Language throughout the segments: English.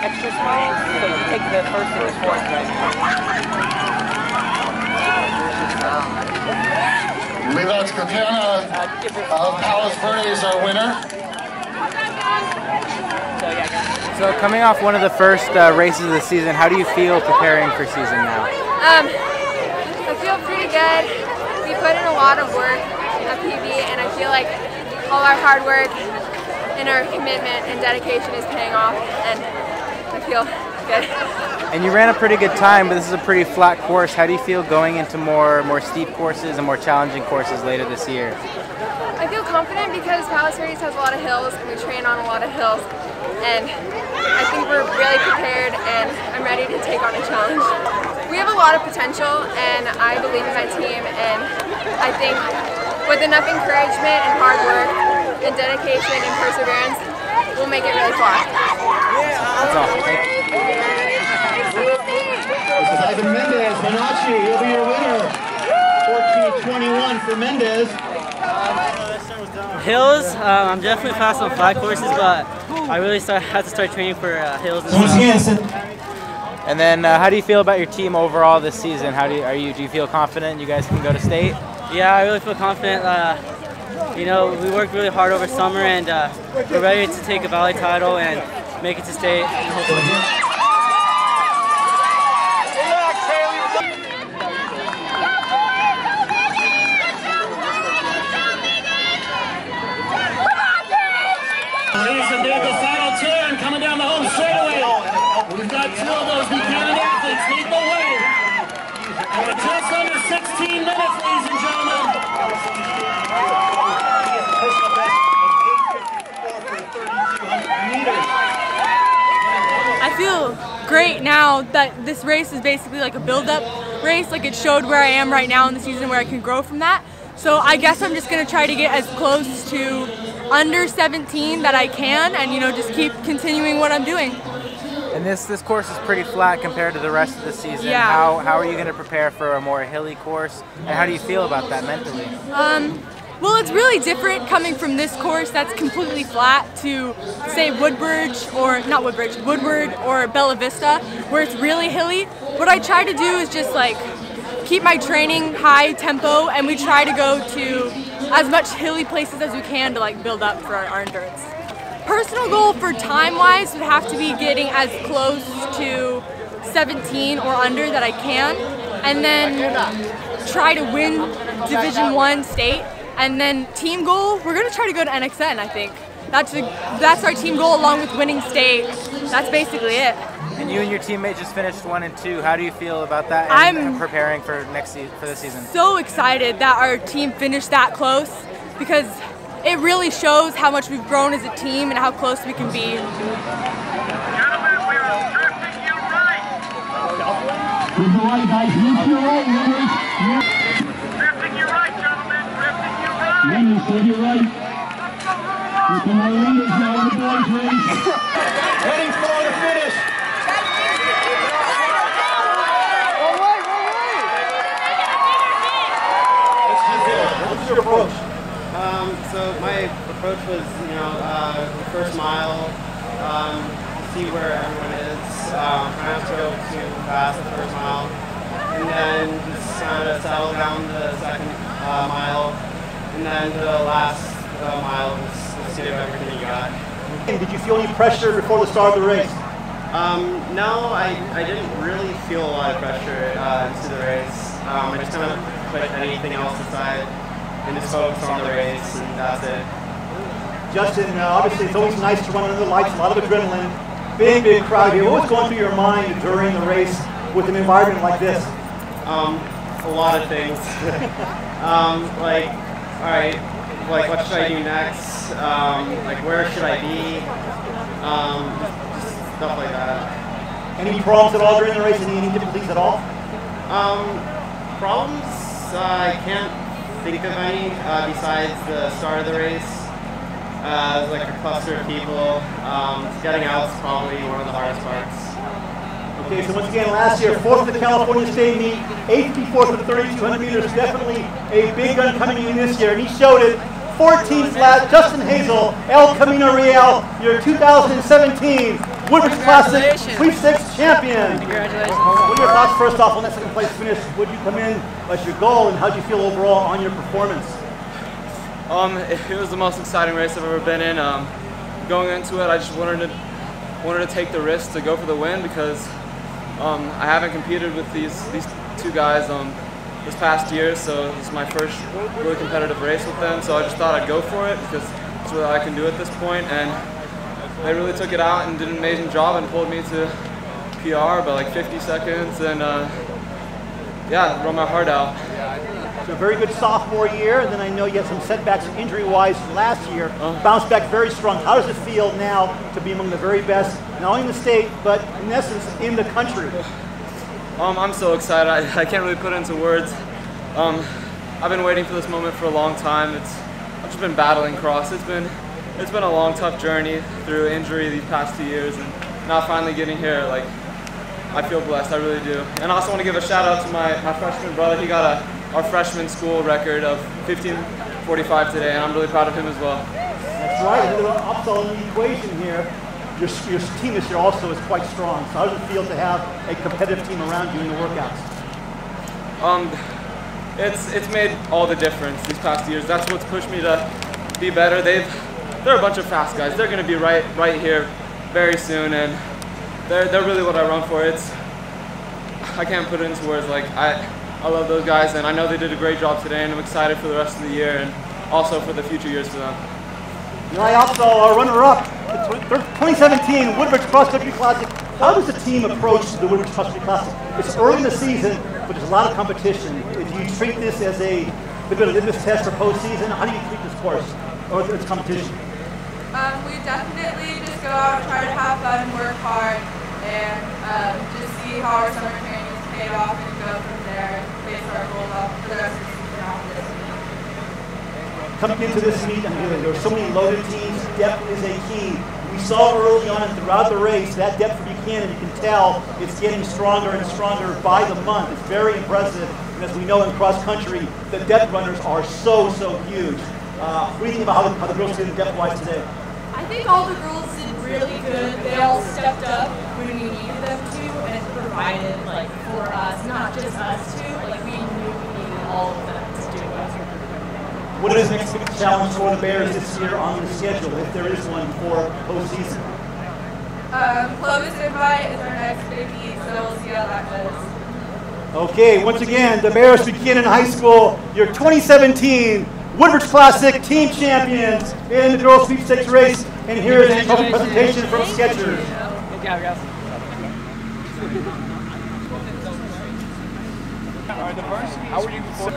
extra small, so you take the first and the fourth, right? Levi's Katana of Palos Verdes is our winner. So coming off one of the first races of the season, how do you feel preparing for season now? I feel pretty good. We put in a lot of work at PB, and I feel like all our hard work and our commitment and dedication is paying off, and I feel good. And you ran a pretty good time, but this is a pretty flat course. How do you feel going into more steep courses and more challenging courses later this year? I feel confident because Palos Verdes has a lot of hills, and we train on a lot of hills, and I think we're really prepared, and I'm ready to take on a challenge. We have a lot of potential, and I believe in my team, and I think with enough encouragement and hard work and dedication and perseverance, we'll make it really far. That's all. Thank you. This is Ivan Mendez, Bonacci, he'll be your winner. 14:21 for Mendez. Hills, I'm definitely fast on flat courses, but I really had to start training for hills and stuff. And then, how do you feel about your team overall this season? Do you feel confident you guys can go to state? Yeah, I really feel confident. You know, we worked really hard over summer, and we're ready to take a valley title and make it to state. And hopefully. Ladies and gentlemen, the final turn coming down the home straightaway. We've got two of those Buchanan athletes lead the way. And we're just under 16 minutes, ladies and gentlemen. I feel great now that this race is basically like a build-up race. Like, it showed where I am right now in the season, where I can grow from that. So I guess I'm just going to try to get as close to under 17 that I can, and, you know, just keep continuing what I'm doing. And this course is pretty flat compared to the rest of the season. Yeah. How are you going to prepare for a more hilly woodcourse, and how do you feel about that mentally? Well, it's really different coming from this course that's completely flat to, say, Woodbridge or Bella Vista, where it's really hilly. What I try to do is just like keep my training high tempo, and we try to go to as much hilly places as we can to like build up for our endurance. Personal goal for time-wise would have to be getting as close to 17 or under that I can, and then try to win Division I state. And then team goal, we're going to try to go to NXN, I think. That's our team goal, along with winning state. That's basically it. And you and your teammate just finished 1 and 2. How do you feel about that and preparing for this season? So excited that our team finished that close, because it really shows how much we've grown as a team and how close we can be. Gentlemen, we are drifting you right. Drifting you right, gentlemen. Drifting you right. Winners, to your right. Looking like winners now in the boys' race. Heading for the finish. What's your approach? So my approach was, you know, the first mile, see where everyone is, try not to go too fast the first mile, and then just kind of settle down the second mile, and then the last mile just see everything you got. Did you feel any pressure before the start of the race? No, I didn't really feel a lot of pressure into the race. I just kind of put anything else aside and just focus on the race, and that's it. Justin, obviously it's always nice to run under the lights, a lot of adrenaline, big crowd here. What was going through your mind during the race with an environment like this? A lot of things. Like, all right, like what should I do next? Like, where should I be? Just stuff like that. Any problems at all during the race? Any difficulties at all? Problems? I can't think of any besides the start of the race. There's like a cluster of people. Getting out is probably one of the hardest parts. Okay, so once again, last year, 4th at the California State Meet, 8th and 4th at the 3,200 meters. Definitely a big gun coming in this year, and he showed it. 14 flat. Justin Hazel, El Camino Real, your 2017 Woodbridge Classic sweepstakes champion. Congratulations. What are your thoughts first off on that second place finish? Would you come in as your goal, and how did you feel overall on your performance? It was the most exciting race I've ever been in. Going into it, I just wanted to take the risk to go for the win because I haven't competed with these two guys this past year, so it's my first really competitive race with them. So I just thought I'd go for it because it's what I can do at this point. And they really took it out and did an amazing job and pulled me to PR by like 50 seconds, and yeah, run my heart out. So a very good sophomore year, and then I know you had some setbacks injury-wise last year. Bounced back very strong. How does it feel now to be among the very best, not only in the state, but in essence in the country? I'm so excited. I can't really put it into words. I've been waiting for this moment for a long time. I've just been battling cross. It's been a long, tough journey through injury these past 2 years, and now finally getting here, like, I feel blessed. I really do. And I also want to give a shout out to my freshman brother. He got our freshman school record of 15:45 today, and I'm really proud of him as well. That's right. A little upsell in the equation here. Your team this year also is quite strong. So how does it feel to have a competitive team around you in the workouts? It's made all the difference these past years. That's what's pushed me to be better. They're a bunch of fast guys. They're going to be right here very soon, and they're really what I run for. I can't put it into words. Like I love those guys, and I know they did a great job today, and I'm excited for the rest of the year and also for the future years for them. I also our runner-up, the 2017 Woodbridge Cross Country Classic. How does the team approach the Woodbridge Cross Country Classic? It's early in the season, but there's a lot of competition. Do you treat this as a bit of a litmus test for postseason? How do you treat this course or its competition? We definitely just go out and try to have fun, work hard, and just see how our summer training is paid off and go from there and base our goals off for the rest of the season after this meet. Coming into this meet, there are so many loaded teams. Depth is a key. We saw early on and throughout the race that depth for Buchanan, you can tell it's getting stronger and stronger by the month. It's very impressive. And as we know in cross country, the depth runners are so huge. What do you think about how the girls did depth-wise today? I think all the girls did really good. They all stepped up when we needed them to, and it's provided for us, not just us two. We knew we needed all of them to do it. What is the next big challenge for the Bears this year on the schedule, if there is one for postseason? Clovis Invite is our next big meet, so we'll see how that goes. Okay, once again, the Bears Buchanan High School, your 2017 Woodbridge Classic team champions in the girls sweepstakes race, and here is a trophy presentation from Skechers. Good job, guys. How were you before?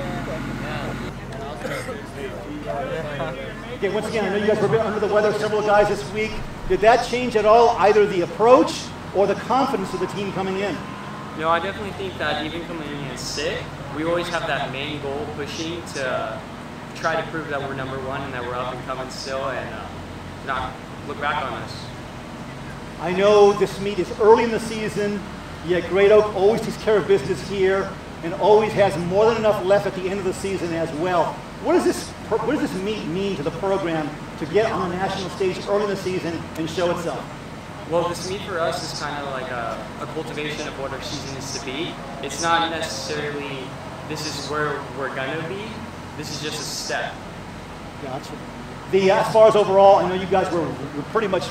Okay, once again, I know you guys were a bit under the weather, several guys this week. Did that change at all either the approach or the confidence of the team coming in? No, I definitely think that even coming in sick, we always have that main goal pushing to try to prove that we're number one and that we're up and coming still, and not look back on us. I know this meet is early in the season, yet Great Oak always takes care of business here and always has more than enough left at the end of the season as well. What does this meet mean to the program to get on the national stage early in the season and show itself? Well, this meet for us is kind of like a cultivation of what our season is to be. It's not necessarily this is where we're going to be. This is just a step. Gotcha. As far as overall, I know you guys were pretty much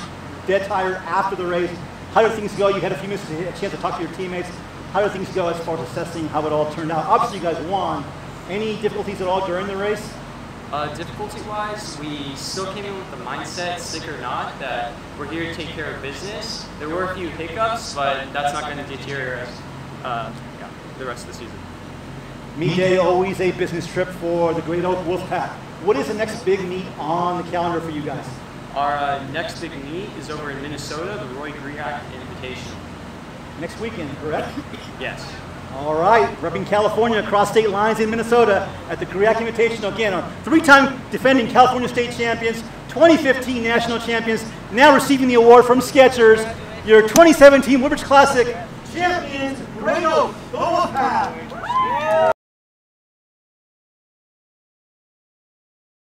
dead tired after the race. How did things go? You had a few minutes to get a chance to talk to your teammates. How did things go as far as assessing how it all turned out? Obviously, you guys won. Any difficulties at all during the race? Difficulty-wise, we still came in with the mindset, sick or not, that we're here to take care of business. There were a few hiccups, but that's not going to deter us the rest of the season. Meet day, always a business trip for the Great Oak Wolfpack. What is the next big meet on the calendar for you guys? Our next big meet is over in Minnesota, the Roy Griak Invitational. Next weekend, correct? Yes. All right, repping California across state lines in Minnesota at the Griak Invitational. Again, our three-time defending California state champions, 2015 national champions, now receiving the award from Skechers, your 2017 Woodbridge Classic champions, Great Oak, the Wolfpack.